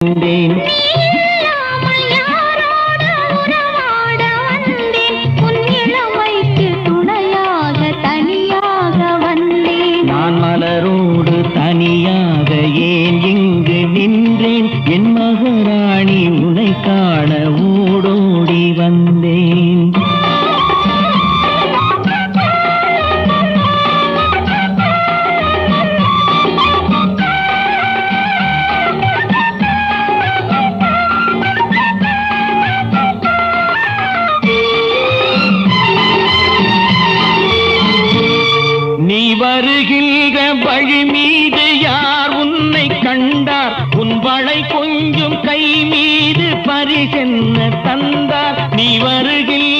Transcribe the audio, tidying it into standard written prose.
வந்தேன். நான் மலரோடு தனியாக ஏன் இங்கு நின்றேன்? என் மகாராணி உன்னை காண ஓடோடி வந்தேன். நீ வருகின்ற வழி மீது யார் உன்னை கண்டார்? உன் வளை கொஞ்சம் கை மீது பரிசென்ன தந்தார்? நீ வருகின்ற